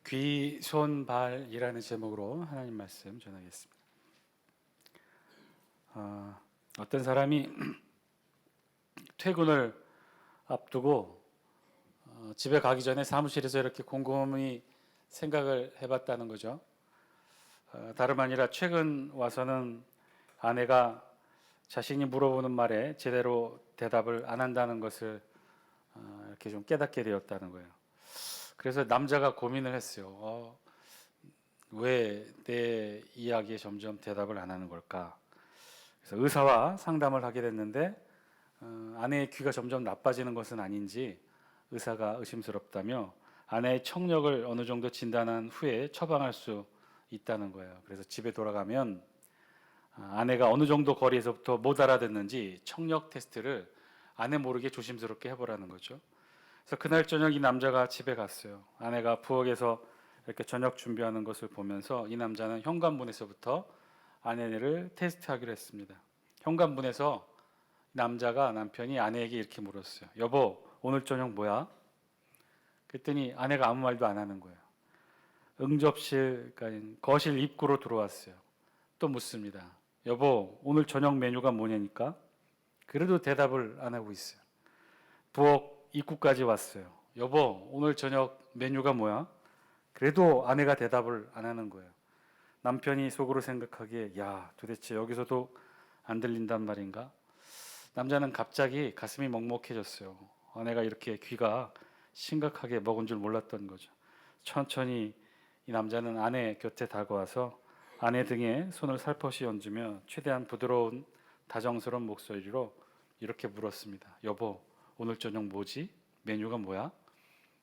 귀, 손, 발이라는 제목으로 하나님 말씀 전하겠습니다. 어떤 사람이 퇴근을 앞두고 집에 가기 전에 사무실에서 이렇게 곰곰이 생각을 해봤다는 거죠. 다름 아니라 최근 와서는 아내가 자신이 물어보는 말에 제대로 대답을 안 한다는 것을 이렇게 좀 깨닫게 되었다는 거예요. 그래서 남자가 고민을 했어요. 왜 내 이야기에 점점 대답을 안 하는 걸까? 그래서 의사와 상담을 하게 됐는데 아내의 귀가 점점 나빠지는 것은 아닌지 의사가 의심스럽다며 아내의 청력을 어느 정도 진단한 후에 처방할 수 있다는 거예요. 그래서 집에 돌아가면 아내가 어느 정도 거리에서부터 못 알아듣는지 청력 테스트를 아내 모르게 조심스럽게 해보라는 거죠. 그래서 그날 저녁 이 남자가 집에 갔어요. 아내가 부엌에서 이렇게 저녁 준비하는 것을 보면서 이 남자는 현관문에서부터 아내를 테스트하기로 했습니다. 현관문에서 남편이 아내에게 이렇게 물었어요. 여보, 오늘 저녁 뭐야? 그랬더니 아내가 아무 말도 안 하는 거예요. 응접실, 거실 입구로 들어왔어요. 또 묻습니다. 여보, 오늘 저녁 메뉴가 뭐냐니까? 그래도 대답을 안 하고 있어요. 부엌 입구까지 왔어요. 여보, 오늘 저녁 메뉴가 뭐야? 그래도 아내가 대답을 안 하는 거예요. 남편이 속으로 생각하기에 야, 도대체 여기서도 안 들린단 말인가? 남자는 갑자기 가슴이 먹먹해졌어요. 아내가 이렇게 귀가 심각하게 먹은 줄 몰랐던 거죠. 천천히 이 남자는 아내 곁에 다가와서 아내 등에 손을 살포시 얹으며 최대한 부드러운 다정스러운 목소리로 이렇게 물었습니다. 여보, 오늘 저녁 뭐지? 메뉴가 뭐야?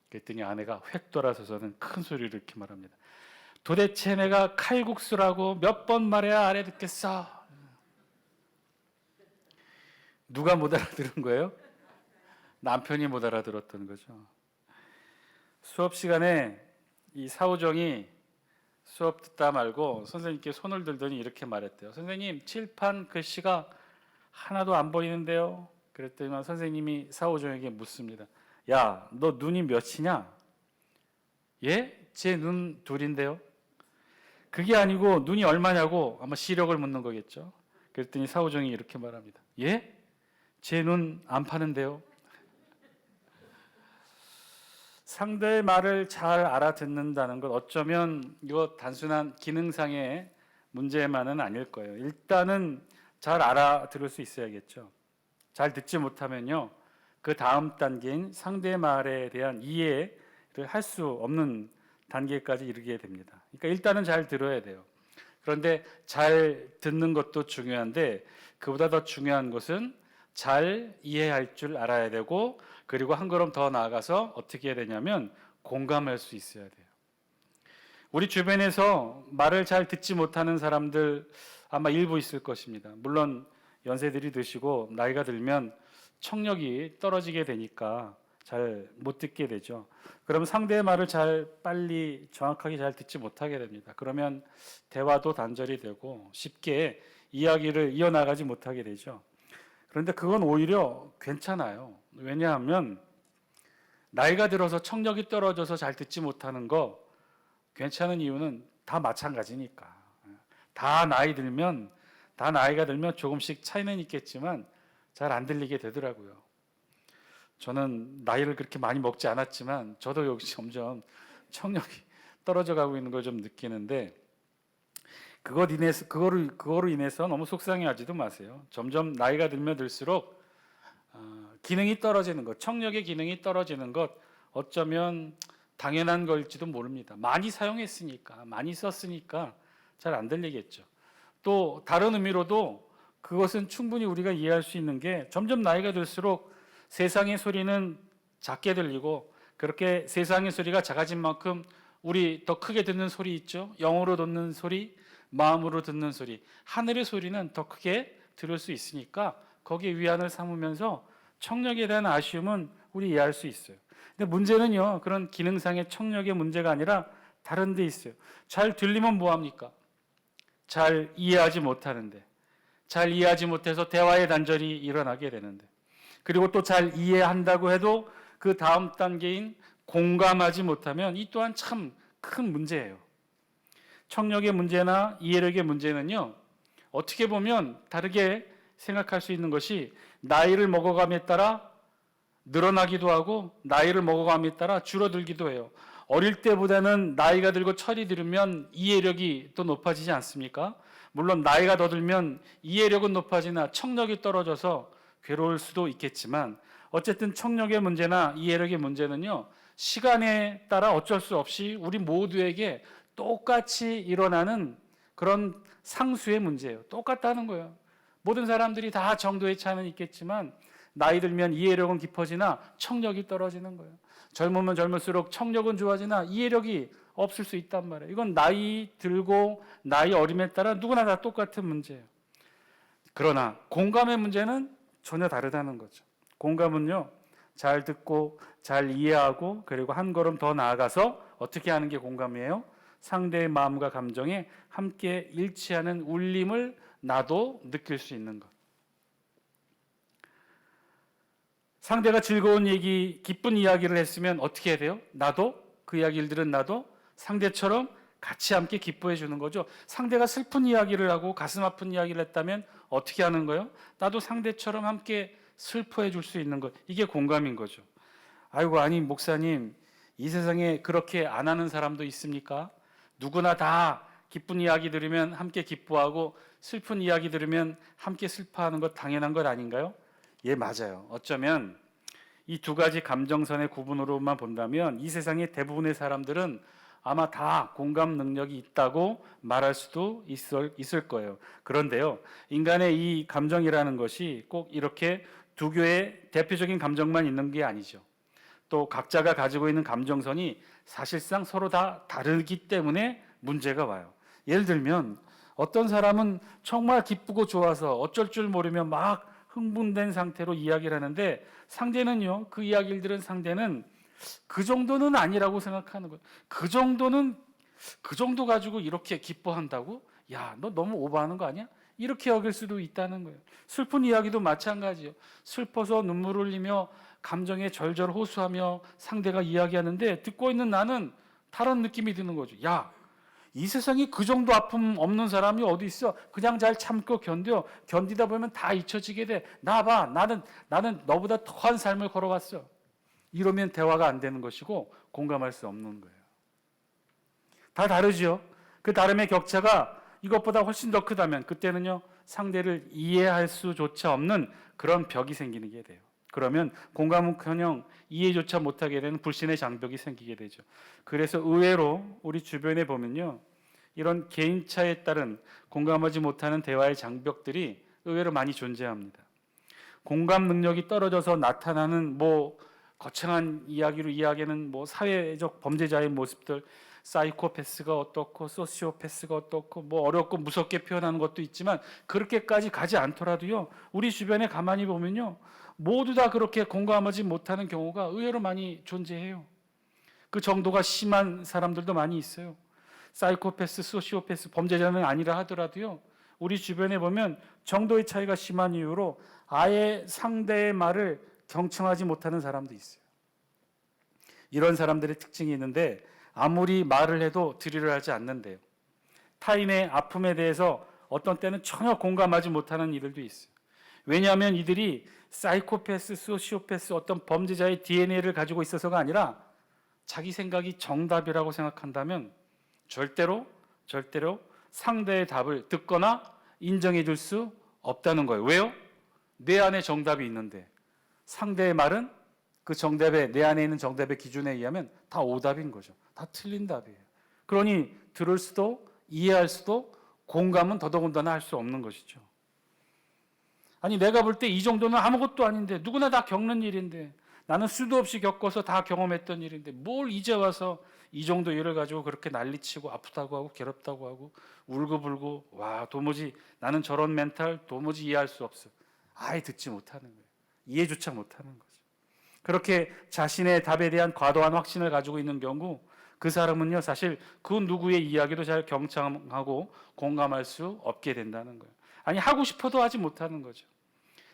그랬더니 아내가 획 돌아서서는 큰 소리로 이렇게 말합니다. 도대체 내가 칼국수라고 몇 번 말해야 알아듣겠어? 누가 못 알아들은 거예요? 남편이 못 알아들었던 거죠. 수업 시간에 이 사오정이 수업 듣다 말고 선생님께 손을 들더니 이렇게 말했대요. 선생님, 칠판 글씨가 하나도 안 보이는데요? 그랬더니 선생님이 사오정에게 묻습니다. 야, 너 눈이 몇이냐? 예? 제 눈 둘인데요? 그게 아니고 눈이 얼마냐고 아마 시력을 묻는 거겠죠. 그랬더니 사오정이 이렇게 말합니다. 예? 제 눈 안 파는데요? 상대의 말을 잘 알아듣는다는 것 어쩌면 이거 단순한 기능상의 문제만은 아닐 거예요. 일단은 잘 알아들을 수 있어야겠죠. 잘 듣지 못하면요, 그 다음 단계인 상대의 말에 대한 이해를 할 수 없는 단계까지 이르게 됩니다. 그러니까 일단은 잘 들어야 돼요. 그런데 잘 듣는 것도 중요한데 그보다 더 중요한 것은 잘 이해할 줄 알아야 되고, 그리고 한 걸음 더 나아가서 어떻게 해야 되냐면 공감할 수 있어야 돼요. 우리 주변에서 말을 잘 듣지 못하는 사람들 아마 일부 있을 것입니다. 물론 연세들이 드시고 나이가 들면 청력이 떨어지게 되니까 잘 못 듣게 되죠. 그럼 상대의 말을 빨리 정확하게 잘 듣지 못하게 됩니다. 그러면 대화도 단절이 되고 쉽게 이야기를 이어나가지 못하게 되죠. 그런데 그건 오히려 괜찮아요. 왜냐하면 나이가 들어서 청력이 떨어져서 잘 듣지 못하는 거 괜찮은 이유는 다 마찬가지니까. 다 나이가 들면 조금씩 차이는 있겠지만 잘 안 들리게 되더라고요. 저는 나이를 그렇게 많이 먹지 않았지만 저도 여기 점점 청력이 떨어져 가고 있는 걸 좀 느끼는데, 그거로 인해서 너무 속상해하지도 마세요. 점점 나이가 들면 들수록 기능이 떨어지는 것, 청력의 기능이 떨어지는 것 어쩌면 당연한 걸지도 모릅니다. 많이 사용했으니까, 많이 썼으니까 잘 안 들리겠죠. 또 다른 의미로도 그것은 충분히 우리가 이해할 수 있는 게 점점 나이가 들수록 세상의 소리는 작게 들리고, 그렇게 세상의 소리가 작아진 만큼 우리 더 크게 듣는 소리 있죠. 영으로 듣는 소리, 마음으로 듣는 소리, 하늘의 소리는 더 크게 들을 수 있으니까 거기에 위안을 삼으면서 청력에 대한 아쉬움은 우리 이해할 수 있어요. 근데 문제는요, 그런 기능상의 청력의 문제가 아니라 다른 데 있어요. 잘 들리면 뭐합니까? 잘 이해하지 못하는데, 잘 이해하지 못해서 대화의 단절이 일어나게 되는데, 그리고 또 잘 이해한다고 해도 그 다음 단계인 공감하지 못하면 이 또한 참 큰 문제예요. 청력의 문제나 이해력의 문제는요, 어떻게 보면 다르게 생각할 수 있는 것이 나이를 먹어감에 따라 늘어나기도 하고 나이를 먹어감에 따라 줄어들기도 해요. 어릴 때보다는 나이가 들고 철이 들으면 이해력이 또 높아지지 않습니까? 물론 나이가 더 들면 이해력은 높아지나 청력이 떨어져서 괴로울 수도 있겠지만 어쨌든 청력의 문제나 이해력의 문제는요, 시간에 따라 어쩔 수 없이 우리 모두에게 똑같이 일어나는 그런 상수의 문제예요. 똑같다는 거예요. 모든 사람들이 다 정도의 차이는 있겠지만 나이 들면 이해력은 깊어지나 청력이 떨어지는 거예요. 젊으면 젊을수록 청력은 좋아지나 이해력이 없을 수 있단 말이에요. 이건 나이 들고 나이 어림에 따라 누구나 다 똑같은 문제예요. 그러나 공감의 문제는 전혀 다르다는 거죠. 공감은요, 잘 듣고 잘 이해하고 그리고 한 걸음 더 나아가서 어떻게 하는 게 공감이에요? 상대의 마음과 감정에 함께 일치하는 울림을 나도 느낄 수 있는 것. 상대가 즐거운 얘기, 기쁜 이야기를 했으면 어떻게 해야 돼요? 나도 그 이야기를 들은 나도 상대처럼 같이 함께 기뻐해 주는 거죠. 상대가 슬픈 이야기를 하고 가슴 아픈 이야기를 했다면 어떻게 하는 거예요? 나도 상대처럼 함께 슬퍼해 줄 수 있는 것. 이게 공감인 거죠. 아이고, 아니 목사님, 이 세상에 그렇게 안 하는 사람도 있습니까? 누구나 다 기쁜 이야기 들으면 함께 기뻐하고 슬픈 이야기 들으면 함께 슬퍼하는 것 당연한 것 아닌가요? 예, 맞아요. 어쩌면 이 두 가지 감정선의 구분으로만 본다면 이 세상의 대부분의 사람들은 아마 다 공감 능력이 있다고 말할 수도 있을 거예요. 그런데요, 인간의 이 감정이라는 것이 꼭 이렇게 두 개의 대표적인 감정만 있는 게 아니죠. 또 각자가 가지고 있는 감정선이 사실상 서로 다 다르기 때문에 문제가 와요. 예를 들면 어떤 사람은 정말 기쁘고 좋아서 어쩔 줄 모르며 막 흥분된 상태로 이야기를 하는데 상대는요, 그 이야기를 들은 상대는 그 정도는 아니라고 생각하는 거예요. 그 정도 가지고 이렇게 기뻐한다고? 야, 너 너무 오버하는 거 아니야? 이렇게 여길 수도 있다는 거예요. 슬픈 이야기도 마찬가지예요. 슬퍼서 눈물 흘리며 감정에 절절 호소하며 상대가 이야기하는데 듣고 있는 나는 다른 느낌이 드는 거죠. 야, 이 세상에 그 정도 아픔 없는 사람이 어디 있어? 그냥 잘 참고 견디다 보면 다 잊혀지게 돼. 나 봐, 나는 너보다 더한 삶을 걸어왔어. 이러면 대화가 안 되는 것이고 공감할 수 없는 거예요. 다 다르죠. 그 다름의 격차가 이것보다 훨씬 더 크다면 그때는요, 상대를 이해할 수조차 없는 그런 벽이 생기게 돼요. 그러면 공감은커녕 이해조차 못하게 되는 불신의 장벽이 생기게 되죠. 그래서 의외로 우리 주변에 보면요, 이런 개인차에 따른 공감하지 못하는 대화의 장벽들이 의외로 많이 존재합니다. 공감 능력이 떨어져서 나타나는 거창한 이야기로 이야기하는 사회적 범죄자의 모습들, 사이코패스가 어떻고 소시오패스가 어떻고 어렵고 무섭게 표현하는 것도 있지만 그렇게까지 가지 않더라도요, 우리 주변에 가만히 보면요, 모두 다 그렇게 공감하지 못하는 경우가 의외로 많이 존재해요. 그 정도가 심한 사람들도 많이 있어요. 사이코패스, 소시오패스, 범죄자는 아니라 하더라도요, 우리 주변에 보면 정도의 차이가 심한 이유로 아예 상대의 말을 경청하지 못하는 사람도 있어요. 이런 사람들의 특징이 있는데 아무리 말을 해도 들으려 하지 않는데요. 타인의 아픔에 대해서 어떤 때는 전혀 공감하지 못하는 이들도 있어요. 왜냐하면 이들이 사이코패스, 소시오패스 어떤 범죄자의 DNA를 가지고 있어서가 아니라 자기 생각이 정답이라고 생각한다면 절대로 상대의 답을 듣거나 인정해 줄 수 없다는 거예요. 왜요? 내 안에 정답이 있는데 상대의 말은 그 정답의, 내 안에 있는 정답의 기준에 의하면 다 오답인 거죠. 다 틀린 답이에요. 그러니 들을 수도 이해할 수도 공감은 더더군다나 할 수 없는 것이죠. 아니, 내가 볼 때 이 정도는 아무것도 아닌데, 누구나 다 겪는 일인데, 나는 수도 없이 겪어서 다 경험했던 일인데 뭘 이제 와서 이 정도 일을 가지고 그렇게 난리치고 아프다고 하고 괴롭다고 하고 울고불고, 와, 도무지 나는 저런 멘탈 도무지 이해할 수 없어. 아예 듣지 못하는 거예요. 이해조차 못하는 거죠. 그렇게 자신의 답에 대한 과도한 확신을 가지고 있는 경우 그 사람은요, 사실 그 누구의 이야기도 잘 경청하고 공감할 수 없게 된다는 거예요. 아니, 하고 싶어도 하지 못하는 거죠.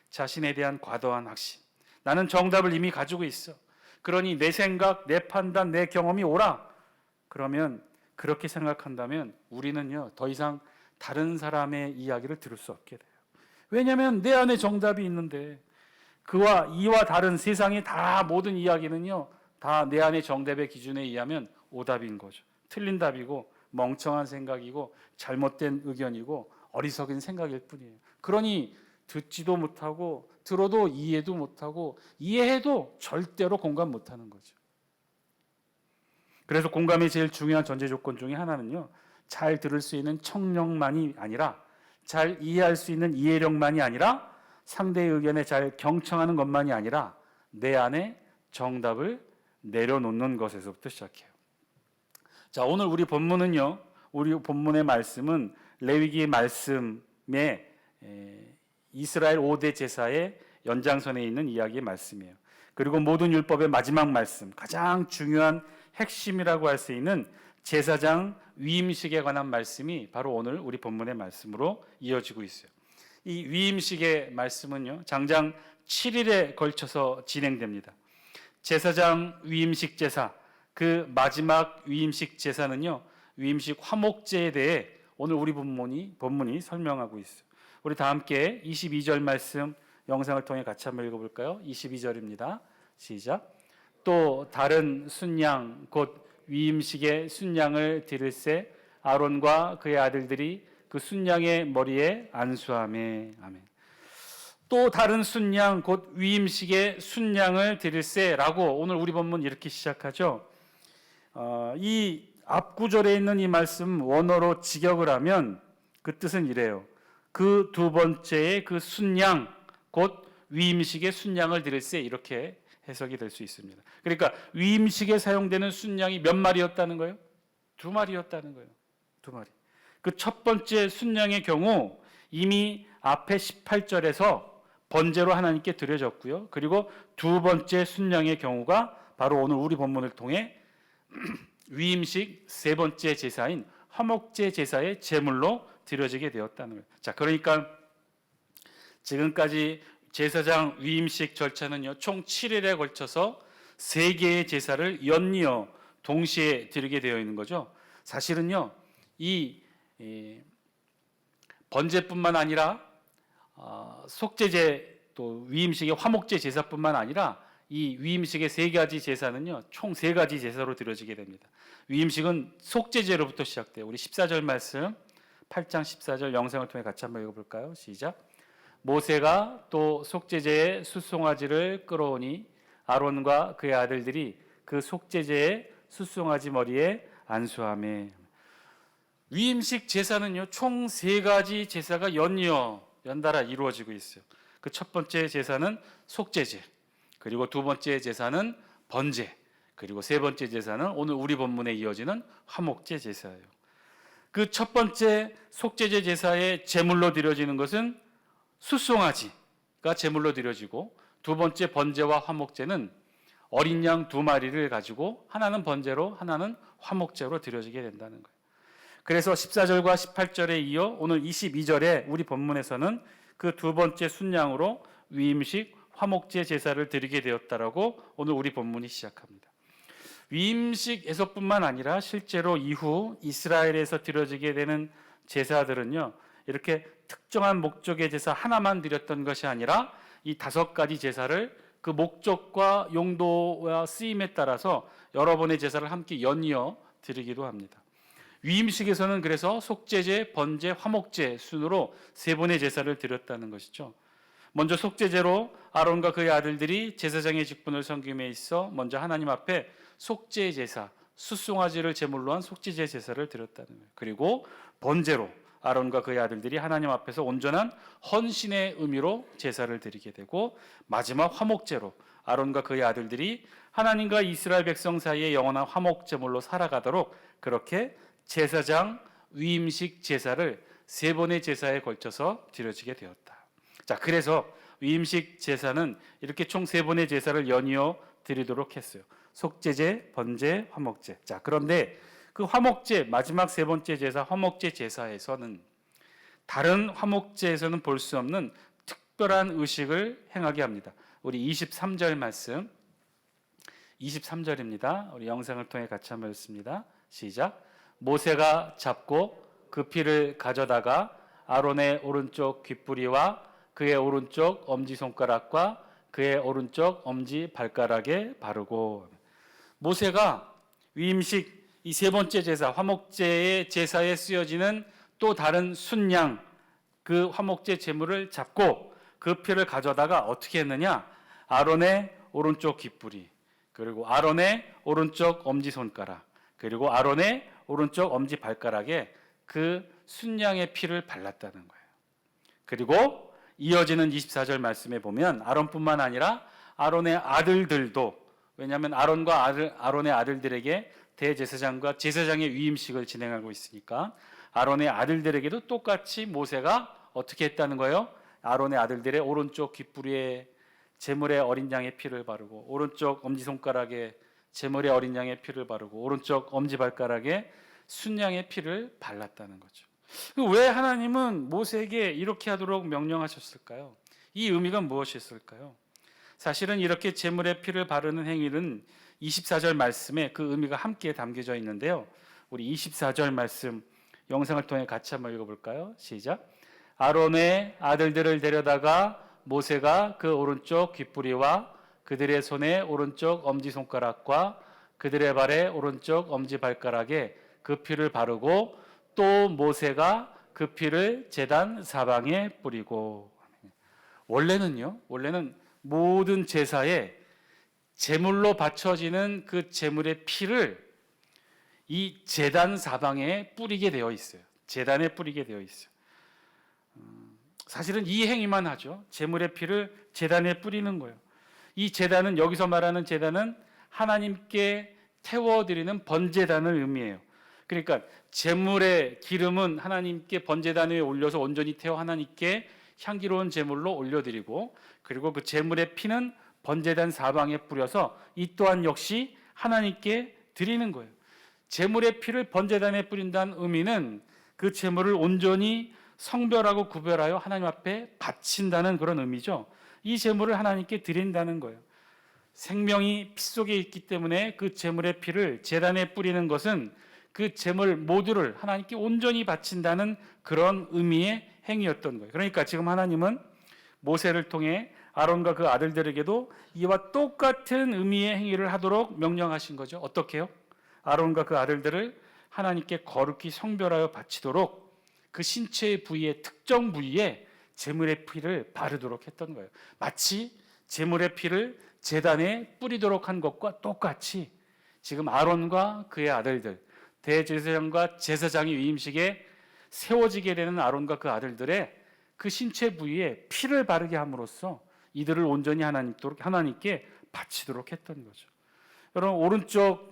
자신에 대한 과도한 확신. 나는 정답을 이미 가지고 있어. 그러니 내 생각, 내 판단, 내 경험이 옳아. 그러면 그렇게 생각한다면 우리는요 더 이상 다른 사람의 이야기를 들을 수 없게 돼요. 왜냐하면 내 안에 정답이 있는데 그와 이와 다른 세상의 다 모든 이야기는요 다 내 안의 정답의 기준에 의하면 오답인 거죠. 틀린 답이고 멍청한 생각이고 잘못된 의견이고 어리석은 생각일 뿐이에요. 그러니 듣지도 못하고 들어도 이해도 못하고 이해해도 절대로 공감 못하는 거죠. 그래서 공감의 제일 중요한 전제 조건 중에 하나는요 잘 들을 수 있는 청력만이 아니라 잘 이해할 수 있는 이해력만이 아니라 상대의 의견에 잘 경청하는 것만이 아니라 내 안에 정답을 내려놓는 것에서부터 시작해요. 자, 오늘 우리 본문은요. 우리 본문의 말씀은 레위기 말씀에 이스라엘 5대 제사의 연장선에 있는 이야기의 말씀이에요. 그리고 모든 율법의 마지막 말씀, 가장 중요한 핵심이라고 할 수 있는 제사장 위임식에 관한 말씀이 바로 오늘 우리 본문의 말씀으로 이어지고 있어요. 이 위임식의 말씀은요. 장장 7일에 걸쳐서 진행됩니다. 제사장 위임식 제사, 그 마지막 위임식 제사는요. 위임식 화목제에 대해 오늘 우리 본문이 설명하고 있어요. 우리 다 함께 22절 말씀 영상을 통해 같이 한번 읽어볼까요? 22절입니다. 시작. 또 다른 순양 곧 위임식의 순양을 드릴새 아론과 그의 아들들이 그 순양의 머리에 안수하매. 아멘. 또 다른 순양 곧 위임식의 순양을 드릴새라고 오늘 우리 본문 이렇게 시작하죠. 이 앞구절에 있는 이 말씀 원어로 직역을 하면 그 뜻은 이래요. 그 두 번째의 그 순양 곧 위임식의 순양을 드릴새 이렇게 해석이 될 수 있습니다. 그러니까 위임식에 사용되는 순양이 몇 마리였다는 거예요? 2마리였다는 거예요. 2마리. 그 첫 번째 순양의 경우 이미 앞에 18절에서 번제로 하나님께 드려졌고요. 그리고 두 번째 순양의 경우가 바로 오늘 우리 본문을 통해 위임식 세 번째 제사인 화목제 제사의 제물로 드려지게 되었다는 거예요. 자, 그러니까 지금까지 제사장 위임식 절차는요, 총 7일에 걸쳐서 3개의 제사를 연이어 동시에 드리게 되어 있는 거죠. 사실은요, 이 번제뿐만 아니라 속제제 또 위임식의 화목제 제사뿐만 아니라 이 위임식의 3가지 제사는요, 총 3가지 제사로 드려지게 됩니다. 위임식은 속제제로부터 시작돼요. 우리 14절 말씀 8장 14절 영상을 통해 같이 한번 읽어볼까요? 시작. 모세가 또 속죄제의 숫송아지를 끌어오니 아론과 그의 아들들이 그 속죄제의 숫송아지 머리에 안수하매. 위임식 제사는요 총 3가지 제사가 연달아 이루어지고 있어요. 그 첫 번째 제사는 속죄제, 그리고 두 번째 제사는 번제, 그리고 세 번째 제사는 오늘 우리 본문에 이어지는 화목제 제사예요. 그 첫 번째 속죄제 제사의 제물로 드려지는 것은 숫송아지가 제물로 드려지고, 두 번째 번제와 화목제는 어린 양 2마리를 가지고 하나는 번제로 하나는 화목제로 드려지게 된다는 거예요. 그래서 14절과 18절에 이어 오늘 22절에 우리 본문에서는 그 두 번째 순양으로 위임식 화목제 제사를 드리게 되었다라고 오늘 우리 본문이 시작합니다. 위임식에서뿐만 아니라 실제로 이후 이스라엘에서 드려지게 되는 제사들은요, 이렇게 특정한 목적의 제사 하나만 드렸던 것이 아니라 이 5가지 제사를 그 목적과 용도와 쓰임에 따라서 여러 번의 제사를 함께 연이어 드리기도 합니다. 위임식에서는 그래서 속죄제, 번제, 화목제 순으로 3번의 제사를 드렸다는 것이죠. 먼저 속죄제로 아론과 그의 아들들이 제사장의 직분을 섬김에 있어 먼저 하나님 앞에 속죄 제사, 숫송아지를 제물로 한 속죄제 제사를 드렸다는 거예요. 그리고 번제로 아론과 그의 아들들이 하나님 앞에서 온전한 헌신의 의미로 제사를 드리게 되고, 마지막 화목제로 아론과 그의 아들들이 하나님과 이스라엘 백성 사이의 영원한 화목 제물로 살아가도록 그렇게 제사장 위임식 제사를 3번의 제사에 걸쳐서 드려지게 되었다. 자, 그래서 위임식 제사는 이렇게 총 3번의 제사를 연이어 드리도록 했어요. 속죄제, 번제, 화목제. 자, 그런데 그 화목제 마지막 3번째 제사 화목제 제사에서는 다른 화목제에서는 볼 수 없는 특별한 의식을 행하게 합니다. 우리 23절 말씀 23절입니다. 우리 영상을 통해 같이 한번 읽습니다. 시작. 모세가 잡고 그 피를 가져다가 아론의 오른쪽 귓부리와 그의 오른쪽 엄지손가락과 그의 오른쪽 엄지발가락에 바르고. 모세가 위임식 이 세 번째 제사, 화목제의 제사에 쓰여지는 또 다른 순양, 그 화목제 제물을 잡고 그 피를 가져다가 어떻게 했느냐? 아론의 오른쪽 귓부리, 그리고 아론의 오른쪽 엄지손가락, 그리고 아론의 오른쪽 엄지발가락에 그 순양의 피를 발랐다는 거예요. 그리고 이어지는 24절 말씀에 보면 아론뿐만 아니라 아론의 아들들도, 왜냐하면 아론의 아들들에게 대제사장과 제사장의 위임식을 진행하고 있으니까 아론의 아들들에게도 똑같이 모세가 어떻게 했다는 거예요? 아론의 아들들의 오른쪽 귓부리에 제물의 어린 양의 피를 바르고, 오른쪽 엄지손가락에 제물의 어린 양의 피를 바르고, 오른쪽 엄지발가락에 순양의 피를 발랐다는 거죠. 왜 하나님은 모세에게 이렇게 하도록 명령하셨을까요? 이 의미가 무엇이었을까요? 사실은 이렇게 제물의 피를 바르는 행위는 24절 말씀에 그 의미가 함께 담겨져 있는데요. 우리 24절 말씀 영상을 통해 같이 한번 읽어볼까요? 시작. 아론의 아들들을 데려다가 모세가 그 오른쪽 귓부리와 그들의 손의 오른쪽 엄지손가락과 그들의 발의 오른쪽 엄지발가락에 그 피를 바르고 또 모세가 그 피를 제단 사방에 뿌리고. 원래는 모든 제사에 제물로 바쳐지는 그 제물의 피를 이 제단 사방에 뿌리게 되어 있어요. 제단에 뿌리게 되어 있어요. 사실은 이 행위만 하죠. 제물의 피를 제단에 뿌리는 거예요. 이 제단은, 여기서 말하는 제단은 하나님께 태워드리는 번제단을 의미해요. 그러니까 제물의 기름은 하나님께 번제단 위에 올려서 온전히 태워 하나님께 향기로운 제물로 올려드리고, 그리고 그 제물의 피는 번제단 사방에 뿌려서 이 또한 역시 하나님께 드리는 거예요. 제물의 피를 번제단에 뿌린다는 의미는 그 제물을 온전히 성별하고 구별하여 하나님 앞에 바친다는 그런 의미죠. 이 제물을 하나님께 드린다는 거예요. 생명이 피 속에 있기 때문에 그 제물의 피를 제단에 뿌리는 것은 그 제물 모두를 하나님께 온전히 바친다는 그런 의미의 행위였던 거예요. 그러니까 지금 하나님은 모세를 통해 아론과 그 아들들에게도 이와 똑같은 의미의 행위를 하도록 명령하신 거죠. 어떻게 해요? 아론과 그 아들들을 하나님께 거룩히 성별하여 바치도록 그 신체의 부위의 특정 부위에 제물의 피를 바르도록 했던 거예요. 마치 제물의 피를 제단에 뿌리도록 한 것과 똑같이 지금 아론과 그의 아들들, 대제사장과 제사장의 위임식에 세워지게 되는 아론과 그 아들들의 그 신체 부위에 피를 바르게 함으로써 이들을 온전히 하나님께 바치도록 했던 거죠. 여러분, 오른쪽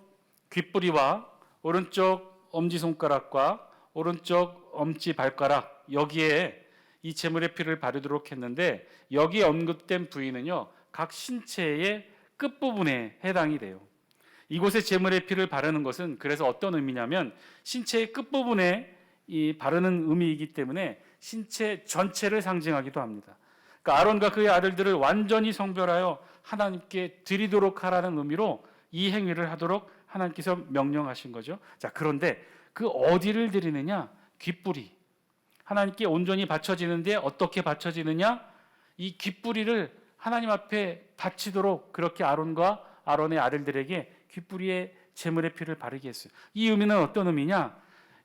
귓부리와 오른쪽 엄지손가락과 오른쪽 엄지발가락, 여기에 이 제물의 피를 바르도록 했는데, 여기에 언급된 부위는요, 각 신체의 끝부분에 해당이 돼요. 이곳에 제물의 피를 바르는 것은 그래서 어떤 의미냐면 신체의 끝부분에 이 바르는 의미이기 때문에 신체 전체를 상징하기도 합니다. 그러니까 아론과 그의 아들들을 완전히 성별하여 하나님께 드리도록 하라는 의미로 이 행위를 하도록 하나님께서 명령하신 거죠. 자, 그런데 그 어디를 드리느냐? 귓부리. 하나님께 온전히 바쳐지는데 어떻게 바쳐지느냐? 이 귓부리를 하나님 앞에 바치도록 그렇게 아론과 아론의 아들들에게 귓부리에 제물의 피를 바르게 했어요. 이 의미는 어떤 의미냐?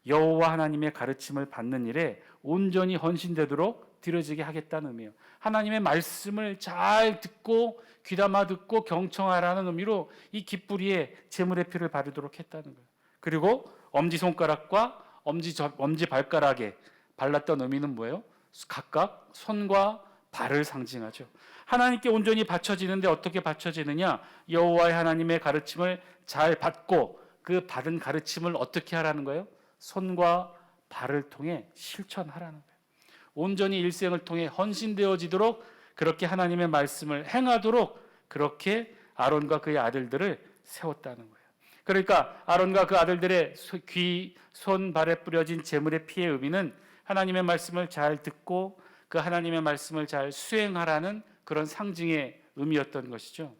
여호와 하나님의 가르침을 받는 일에 온전히 헌신되도록 드려지게 하겠다는 의미예요. 하나님의 말씀을 잘 듣고 귀담아 듣고 경청하라는 의미로 이 귓부리에 제물의 피를 바르도록 했다는 거예요. 그리고 엄지손가락과 엄지발가락에 발랐던 의미는 뭐예요? 각각 손과 발을 상징하죠. 하나님께 온전히 바쳐지는데 어떻게 바쳐지느냐? 여호와의 하나님의 가르침을 잘 받고 그 받은 가르침을 어떻게 하라는 거예요? 손과 발을 통해 실천하라는 거예요. 온전히 일생을 통해 헌신되어지도록 그렇게 하나님의 말씀을 행하도록 그렇게 아론과 그의 아들들을 세웠다는 거예요. 그러니까 아론과 그 아들들의 귀, 손, 발에 뿌려진 제물의 피의 의미는 하나님의 말씀을 잘 듣고 그 하나님의 말씀을 잘 수행하라는 그런 상징의 의미였던 것이죠.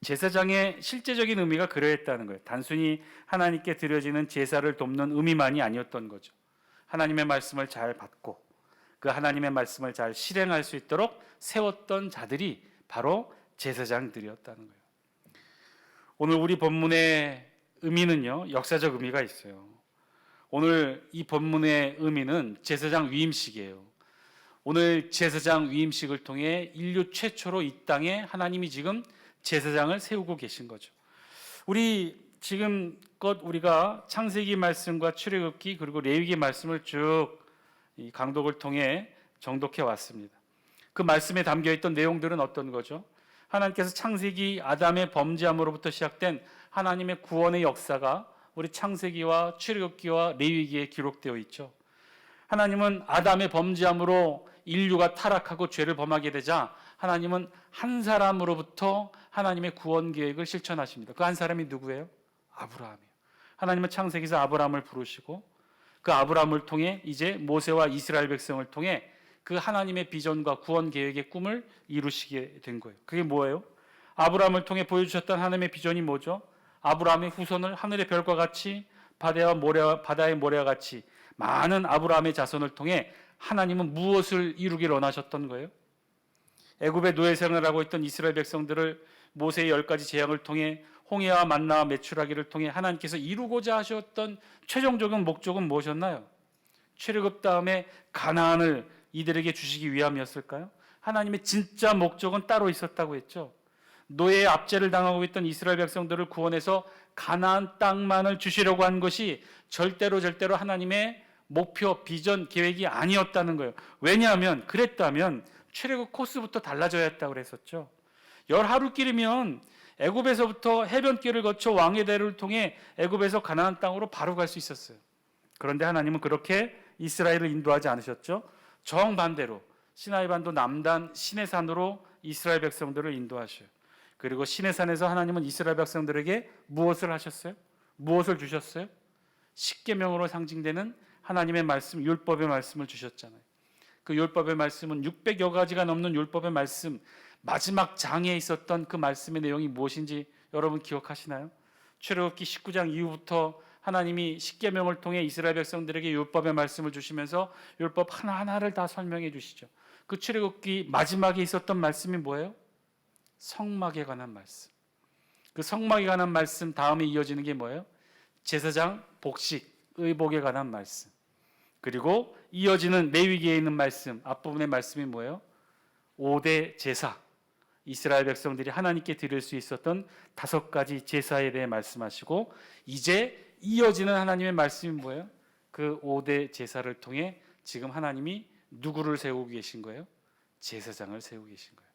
제사장의 실제적인 의미가 그러했다는 거예요. 단순히 하나님께 드려지는 제사를 돕는 의미만이 아니었던 거죠. 하나님의 말씀을 잘 받고 그 하나님의 말씀을 잘 실행할 수 있도록 세웠던 자들이 바로 제사장들이었다는 거예요. 오늘 우리 본문의 의미는요, 역사적 의미가 있어요. 오늘 이 본문의 의미는 제사장 위임식이에요. 오늘 제사장 위임식을 통해 인류 최초로 이 땅에 하나님이 지금 제사장을 세우고 계신 거죠. 우리 지금껏 우리가 창세기 말씀과 출애굽기 그리고 레위기 말씀을 쭉 이 강독을 통해 정독해 왔습니다. 그 말씀에 담겨 있던 내용들은 어떤 거죠? 하나님께서 창세기 아담의 범죄함으로부터 시작된 하나님의 구원의 역사가 우리 창세기와 출애굽기와 레위기에 기록되어 있죠. 하나님은 아담의 범죄함으로 인류가 타락하고 죄를 범하게 되자 하나님은 한 사람으로부터 하나님의 구원 계획을 실천하십니다. 그 한 사람이 누구예요? 아브라함이에요. 하나님은 창세기에서 아브라함을 부르시고 그 아브라함을 통해 이제 모세와 이스라엘 백성을 통해 그 하나님의 비전과 구원 계획의 꿈을 이루시게 된 거예요. 그게 뭐예요? 아브라함을 통해 보여주셨던 하나님의 비전이 뭐죠? 아브라함의 후손을 하늘의 별과 같이 바다의 모래와 같이 많은 아브라함의 자손을 통해 하나님은 무엇을 이루기를 원하셨던 거예요? 애굽의 노예 생활을 하고 있던 이스라엘 백성들을 모세의 10가지 재앙을 통해 홍해와 만나와 메추라기를 통해 하나님께서 이루고자 하셨던 최종적인 목적은 무엇이었나요? 출애굽 다음에 가나안을 이들에게 주시기 위함이었을까요? 하나님의 진짜 목적은 따로 있었다고 했죠. 노예의 압제를 당하고 있던 이스라엘 백성들을 구원해서 가나안 땅만을 주시려고 한 것이 절대로 하나님의 목표, 비전, 계획이 아니었다는 거예요. 왜냐하면 그랬다면 출애굽 코스부터 달라져야 했다고 그랬었죠. 10하루길이면 애굽에서부터 해변길을 거쳐 왕의 대를 통해 애굽에서 가나안 땅으로 바로 갈 수 있었어요. 그런데 하나님은 그렇게 이스라엘을 인도하지 않으셨죠. 정반대로 시나이반도 남단 시내산으로 이스라엘 백성들을 인도하셔요. 그리고 시내산에서 하나님은 이스라엘 백성들에게 무엇을 하셨어요? 무엇을 주셨어요? 십계명으로 상징되는 하나님의 말씀, 율법의 말씀을 주셨잖아요. 그 율법의 말씀은 600여 가지가 넘는 율법의 말씀, 마지막 장에 있었던 그 말씀의 내용이 무엇인지 여러분 기억하시나요? 출애굽기 19장 이후부터 하나님이 십계명을 통해 이스라엘 백성들에게 율법의 말씀을 주시면서 율법 하나하나를 다 설명해 주시죠. 그 출애굽기 마지막에 있었던 말씀이 뭐예요? 성막에 관한 말씀. 그 성막에 관한 말씀 다음에 이어지는 게 뭐예요? 제사장 복식, 의복에 관한 말씀. 그리고 이어지는 레위기에 있는 말씀, 앞부분의 말씀이 뭐예요? 5대 제사. 이스라엘 백성들이 하나님께 드릴 수 있었던 5가지 제사에 대해 말씀하시고 이제 이어지는 하나님의 말씀이 뭐예요? 그 5대 제사를 통해 지금 하나님이 누구를 세우고 계신 거예요? 제사장을 세우고 계신 거예요.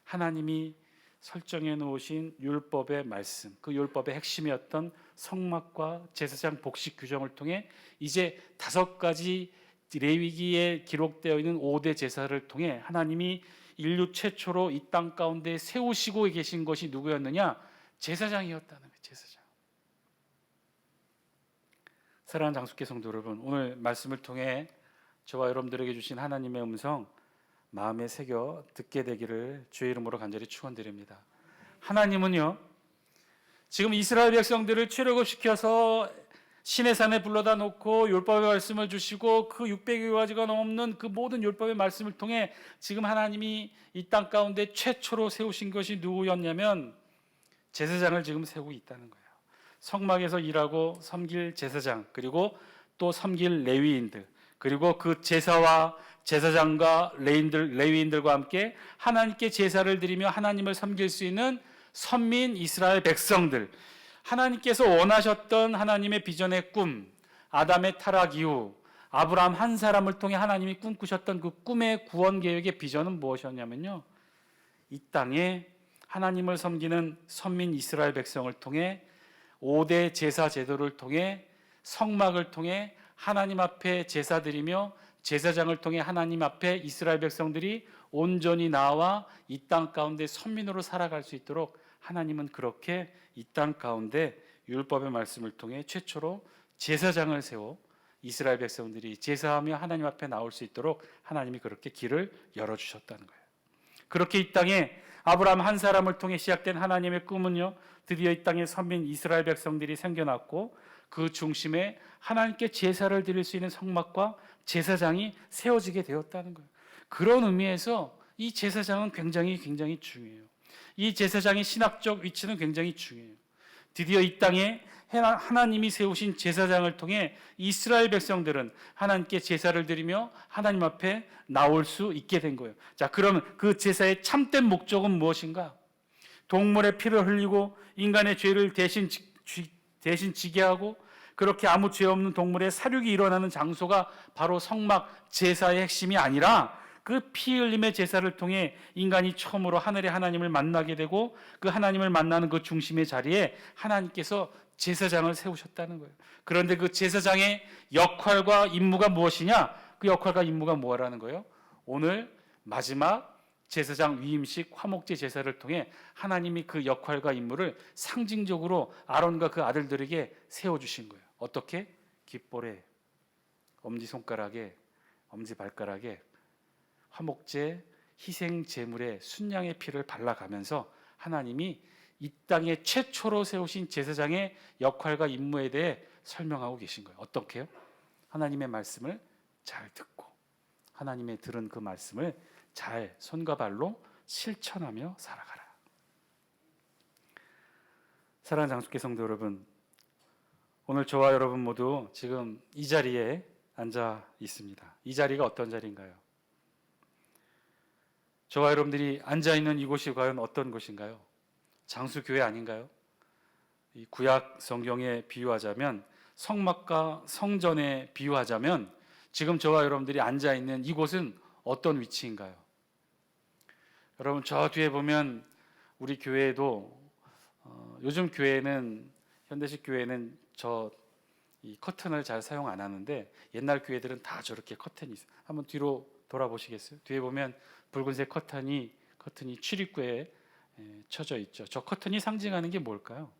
하나님이 설정해 놓으신 율법의 말씀, 그 율법의 핵심이었던 성막과 제사장 복식 규정을 통해 이제 5가지 레위기에 기록되어 있는 5대 제사를 통해 하나님이 인류 최초로 이 땅 가운데 세우시고 계신 것이 누구였느냐? 제사장이었다는 거예요. 제사장. 사랑하는 장숙회 성도 여러분, 오늘 말씀을 통해 저와 여러분들에게 주신 하나님의 음성 마음에 새겨 듣게 되기를 주의 이름으로 간절히 축원드립니다. 하나님은요, 지금 이스라엘 백성들을 출애굽시켜서 시내산에 불러다 놓고 율법의 말씀을 주시고 그 600여 가지가 넘는 그 모든 율법의 말씀을 통해 지금 하나님이 이 땅 가운데 최초로 세우신 것이 누구였냐면 제사장을 지금 세우고 있다는 거예요. 성막에서 일하고 섬길 제사장, 그리고 또 섬길 레위인들, 그리고 그 제사와 제사장과 레위인들과 함께 하나님께 제사를 드리며 하나님을 섬길 수 있는 선민 이스라엘 백성들, 하나님께서 원하셨던 하나님의 비전의 꿈, 아담의 타락 이후 아브라함 한 사람을 통해 하나님이 꿈꾸셨던 그 꿈의 구원 계획의 비전은 무엇이었냐면요, 이 땅에 하나님을 섬기는 선민 이스라엘 백성을 통해 5대 제사 제도를 통해 성막을 통해 하나님 앞에 제사 드리며 제사장을 통해 하나님 앞에 이스라엘 백성들이 온전히 나와 이 땅 가운데 선민으로 살아갈 수 있도록 하나님은 그렇게 이 땅 가운데 율법의 말씀을 통해 최초로 제사장을 세워 이스라엘 백성들이 제사하며 하나님 앞에 나올 수 있도록 하나님이 그렇게 길을 열어주셨다는 거예요. 그렇게 이 땅에 아브라함 한 사람을 통해 시작된 하나님의 꿈은요, 드디어 이 땅에 선민 이스라엘 백성들이 생겨났고 그 중심에 하나님께 제사를 드릴 수 있는 성막과 제사장이 세워지게 되었다는 거예요. 그런 의미에서 이 제사장은 굉장히 중요해요. 이 제사장의 신학적 위치는 굉장히 중요해요. 드디어 이 땅에 하나님이 세우신 제사장을 통해 이스라엘 백성들은 하나님께 제사를 드리며 하나님 앞에 나올 수 있게 된 거예요. 자, 그러면 그 제사의 참된 목적은 무엇인가? 동물의 피를 흘리고 인간의 죄를 대신 지게 하고 그렇게 아무 죄 없는 동물의 사륙이 일어나는 장소가 바로 성막 제사의 핵심이 아니라 그 피 흘림의 제사를 통해 인간이 처음으로 하늘의 하나님을 만나게 되고 그 하나님을 만나는 그 중심의 자리에 하나님께서 제사장을 세우셨다는 거예요. 그런데 그 제사장의 역할과 임무가 무엇이냐? 그 역할과 임무가 뭐라는 거예요? 오늘 마지막 제사장 위임식 화목제 제사를 통해 하나님이 그 역할과 임무를 상징적으로 아론과 그 아들들에게 세워주신 거예요. 어떻게? 깃볼에, 엄지손가락에, 엄지발가락에 화목제 희생 제물의 순양의 피를 발라가면서 하나님이 이 땅에 최초로 세우신 제사장의 역할과 임무에 대해 설명하고 계신 거예요. 어떻게요? 하나님의 말씀을 잘 듣고 하나님의 들은 그 말씀을 잘 손과 발로 실천하며 살아가라. 사랑하는 장수교 성도 여러분, 오늘 저와 여러분 모두 지금 이 자리에 앉아 있습니다. 이 자리가 어떤 자리인가요? 저와 여러분들이 앉아있는 이곳이 과연 어떤 곳인가요? 장수교회 아닌가요? 이 구약 성경에 비유하자면 성막과 성전에 비유하자면 지금 저와 여러분들이 앉아있는 이곳은 어떤 위치인가요? 여러분 저 뒤에 보면 우리 교회에도 요즘 교회는 현대식 교회는 이 커튼을 잘 사용 안 하는데 옛날 교회들은 다 저렇게 커튼이 있어요. 한번 뒤로 돌아보시겠어요? 뒤에 보면 붉은색 커튼이 출입구에 쳐져 있죠. 저 커튼이 상징하는 게 뭘까요?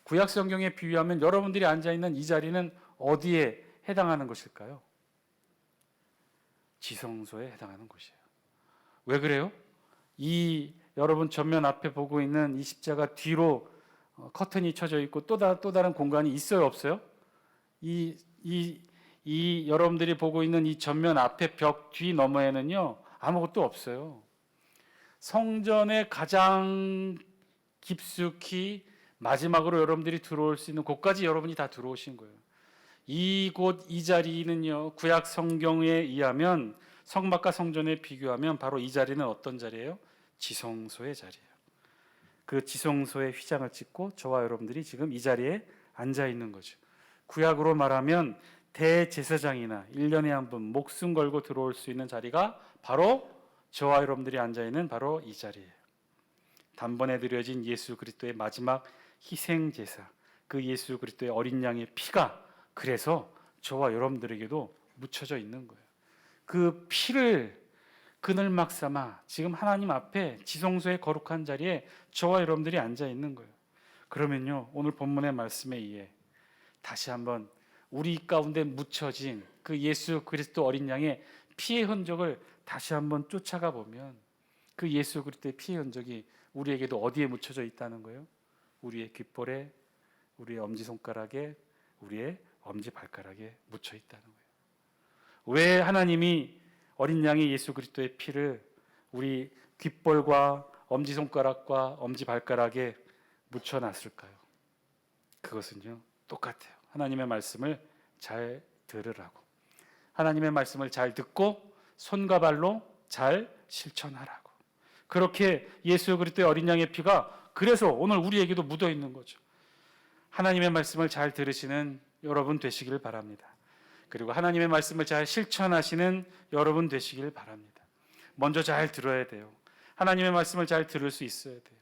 구약 성경에 비유하면 여러분들이 앉아 있는 이 자리는 어디에 해당하는 것일까요? 지성소에 해당하는 곳이에요. 왜 그래요? 이 여러분 전면 앞에 보고 있는 이 십자가 뒤로 커튼이 쳐져 있고 또 다른 공간이 있어요, 없어요? 이 여러분들이 보고 있는 이 전면 앞에 벽 뒤 너머에는요 아무것도 없어요. 성전에 가장 깊숙이 마지막으로 여러분들이 들어올 수 있는 곳까지 여러분이 다 들어오신 거예요. 이곳 이 자리는요 구약 성경에 의하면 성막과 성전에 비교하면 바로 이 자리는 어떤 자리예요? 지성소의 자리예요. 그 지성소의 휘장을 찍고 저와 여러분들이 지금 이 자리에 앉아 있는 거죠. 구약으로 말하면 대제사장이나 1년에 한 번 목숨 걸고 들어올 수 있는 자리가 바로 저와 여러분들이 앉아있는 바로 이 자리예요. 단번에 드려진 예수 그리스도의 마지막 희생제사, 그 예수 그리스도의 어린 양의 피가 그래서 저와 여러분들에게도 묻혀져 있는 거예요. 그 피를 그늘막 삼아 지금 하나님 앞에 지성소의 거룩한 자리에 저와 여러분들이 앉아있는 거예요. 그러면요 오늘 본문의 말씀에 의해 다시 한번 우리 가운데 묻혀진 그 예수 그리스도 어린 양의 피의 흔적을 다시 한번 쫓아가 보면 그 예수 그리스도의 피의 흔적이 우리에게도 어디에 묻혀져 있다는 거예요? 우리의 귓볼에, 우리의 엄지손가락에, 우리의 엄지발가락에 묻혀 있다는 거예요. 왜 하나님이 어린 양의 예수 그리스도의 피를 우리 귓볼과 엄지손가락과 엄지발가락에 묻혀놨을까요? 그것은요 똑같아요. 하나님의 말씀을 잘 들으라고, 하나님의 말씀을 잘 듣고 손과 발로 잘 실천하라고. 그렇게 예수 그리스도의 어린 양의 피가 그래서 오늘 우리에게도 묻어 있는 거죠. 하나님의 말씀을 잘 들으시는 여러분 되시길 바랍니다. 그리고 하나님의 말씀을 잘 실천하시는 여러분 되시길 바랍니다. 먼저 잘 들어야 돼요. 하나님의 말씀을 잘 들을 수 있어야 돼요.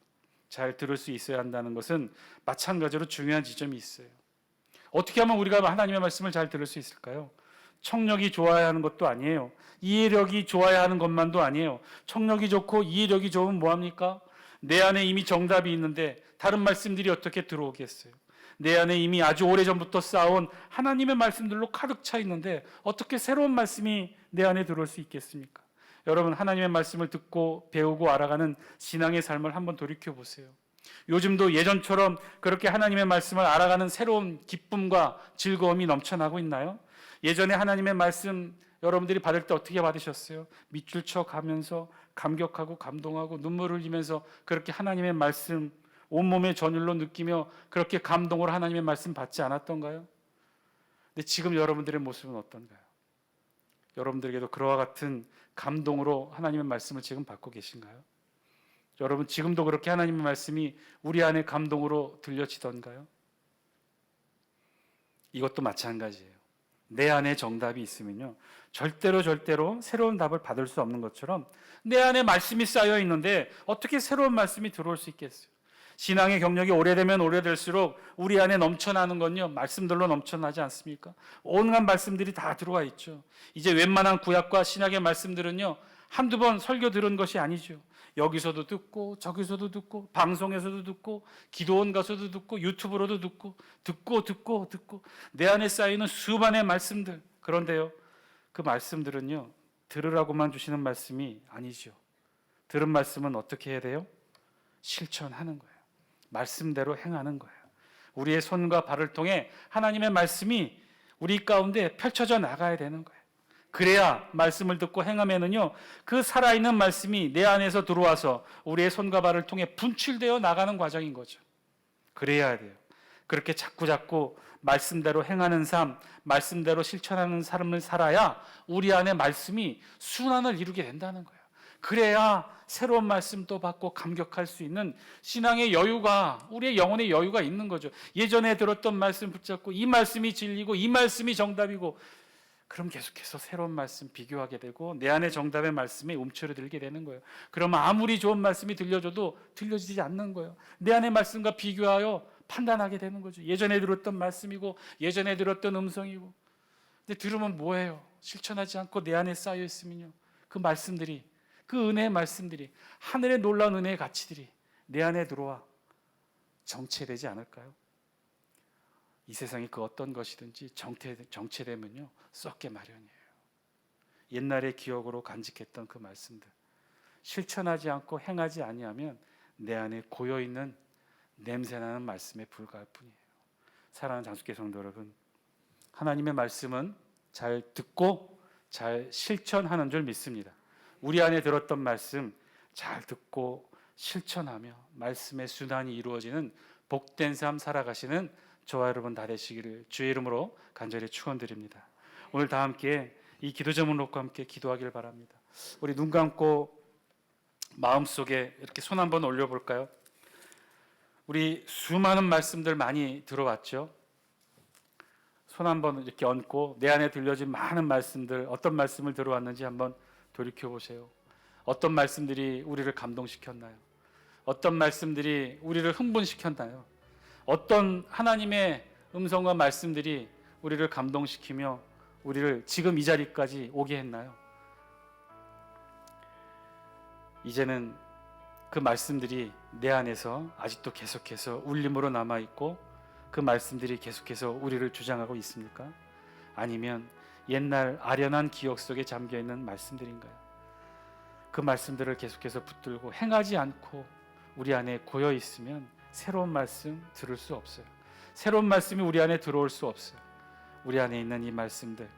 잘 들을 수 있어야 한다는 것은 마찬가지로 중요한 지점이 있어요. 어떻게 하면 우리가 하나님의 말씀을 잘 들을 수 있을까요? 청력이 좋아야 하는 것도 아니에요. 이해력이 좋아야 하는 것만도 아니에요. 청력이 좋고 이해력이 좋으면 뭐합니까? 내 안에 이미 정답이 있는데 다른 말씀들이 어떻게 들어오겠어요? 내 안에 이미 아주 오래전부터 쌓아온 하나님의 말씀들로 가득 차 있는데 어떻게 새로운 말씀이 내 안에 들어올 수 있겠습니까? 여러분, 하나님의 말씀을 듣고 배우고 알아가는 신앙의 삶을 한번 돌이켜 보세요. 요즘도 예전처럼 그렇게 하나님의 말씀을 알아가는 새로운 기쁨과 즐거움이 넘쳐나고 있나요? 예전에 하나님의 말씀 여러분들이 받을 때 어떻게 받으셨어요? 밑줄 쳐 가면서 감격하고 감동하고 눈물을 흘리면서 그렇게 하나님의 말씀 온몸의 전율로 느끼며 그렇게 감동으로 하나님의 말씀 받지 않았던가요? 근데 지금 여러분들의 모습은 어떤가요? 여러분들에게도 그와 같은 감동으로 하나님의 말씀을 지금 받고 계신가요? 여러분, 지금도 그렇게 하나님의 말씀이 우리 안에 감동으로 들려지던가요? 이것도 마찬가지예요. 내 안에 정답이 있으면요, 절대로 새로운 답을 받을 수 없는 것처럼 내 안에 말씀이 쌓여 있는데 어떻게 새로운 말씀이 들어올 수 있겠어요? 신앙의 경력이 오래되면 오래될수록 우리 안에 넘쳐나는 건요, 말씀들로 넘쳐나지 않습니까? 온갖 말씀들이 다 들어와 있죠. 이제 웬만한 구약과 신약의 말씀들은요, 한두 번 설교 들은 것이 아니죠. 여기서도 듣고 저기서도 듣고 방송에서도 듣고 기도원 가서도 듣고 유튜브로도 듣고 내 안에 쌓이는 수많은 말씀들. 그런데요, 그 말씀들은요, 들으라고만 주시는 말씀이 아니죠. 들은 말씀은 어떻게 해야 돼요? 실천하는 거예요. 말씀대로 행하는 거예요. 우리의 손과 발을 통해 하나님의 말씀이 우리 가운데 펼쳐져 나가야 되는 거예요. 그래야 말씀을 듣고 행하면은요, 그 살아있는 말씀이 내 안에서 들어와서 우리의 손과 발을 통해 분출되어 나가는 과정인 거죠. 그래야 돼요. 그렇게 자꾸 말씀대로 행하는 삶, 말씀대로 실천하는 삶을 살아야 우리 안에 말씀이 순환을 이루게 된다는 거예요. 그래야 새로운 말씀도 받고 감격할 수 있는 신앙의 여유가, 우리의 영혼의 여유가 있는 거죠. 예전에 들었던 말씀 붙잡고 이 말씀이 진리고 이 말씀이 정답이고, 그럼 계속해서 새로운 말씀 비교하게 되고 내 안에 정답의 말씀에 움츠러들게 되는 거예요. 그러면 아무리 좋은 말씀이 들려줘도 들려지지 않는 거예요. 내 안의 말씀과 비교하여 판단하게 되는 거죠. 예전에 들었던 말씀이고 예전에 들었던 음성이고, 근데 들으면 뭐예요? 실천하지 않고 내 안에 쌓여 있으면요, 그 말씀들이, 그 은혜의 말씀들이, 하늘의 놀라운 은혜의 가치들이 내 안에 들어와 정체되지 않을까요? 이 세상이 그 어떤 것이든지 정체되면요, 썩게 마련이에요. 옛날의 기억으로 간직했던 그 말씀들, 실천하지 않고 행하지 아니하면 내 안에 고여있는 냄새나는 말씀에 불과할 뿐이에요. 사랑하는 장수교 성도 여러분, 하나님의 말씀은 잘 듣고 잘 실천하는 줄 믿습니다. 우리 안에 들었던 말씀 잘 듣고 실천하며 말씀의 순환이 이루어지는 복된 삶 살아가시는 저와 여러분 다 되시기를 주의 이름으로 간절히 축원드립니다. 오늘 다 함께 이 기도 제목을 놓고 함께 기도하기를 바랍니다. 우리 눈 감고 마음속에 이렇게 손 한번 올려볼까요? 우리 수많은 말씀들 많이 들어왔죠. 손 한번 이렇게 얹고 내 안에 들려진 많은 말씀들, 어떤 말씀을 들어왔는지 한번 돌이켜보세요. 어떤 말씀들이 우리를 감동시켰나요? 어떤 말씀들이 우리를 흥분시켰나요? 어떤 하나님의 음성과 말씀들이 우리를 감동시키며 우리를 지금 이 자리까지 오게 했나요? 이제는 그 말씀들이 내 안에서 아직도 계속해서 울림으로 남아있고 그 말씀들이 계속해서 우리를 주장하고 있습니까? 아니면 옛날 아련한 기억 속에 잠겨있는 말씀들인가요? 그 말씀들을 계속해서 붙들고 행하지 않고 우리 안에 고여있으면 새로운 말씀 들을 수 없어요. 새로운 말씀이 우리 안에 들어올 수 없어요. 우리 안에 있는 이 말씀들,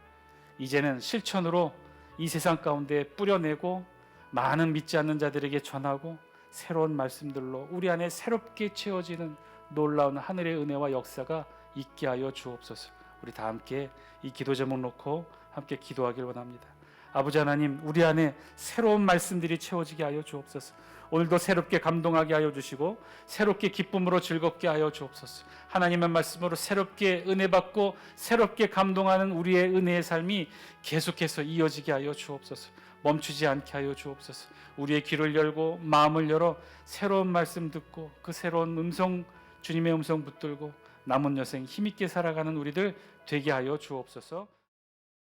이제는 실천으로 이 세상 가운데 뿌려내고 많은 믿지 않는 자들에게 전하고 새로운 말씀들로 우리 안에 새롭게 채워지는 놀라운 하늘의 은혜와 역사가 있게 하여 주옵소서. 우리 다 함께 이 기도 제목 놓고 함께 기도하길 원합니다. 아버지 하나님, 우리 안에 새로운 말씀들이 채워지게 하여 주옵소서. 오늘도 새롭게 감동하게 하여 주시고 새롭게 기쁨으로 즐겁게 하여 주옵소서. 하나님의 말씀으로 새롭게 은혜 받고 새롭게 감동하는 우리의 은혜의 삶이 계속해서 이어지게 하여 주옵소서. 멈추지 않게 하여 주옵소서. 우리의 귀를 열고 마음을 열어 새로운 말씀 듣고 그 새로운 음성, 주님의 음성 붙들고 남은 여생 힘있게 살아가는 우리들 되게 하여 주옵소서.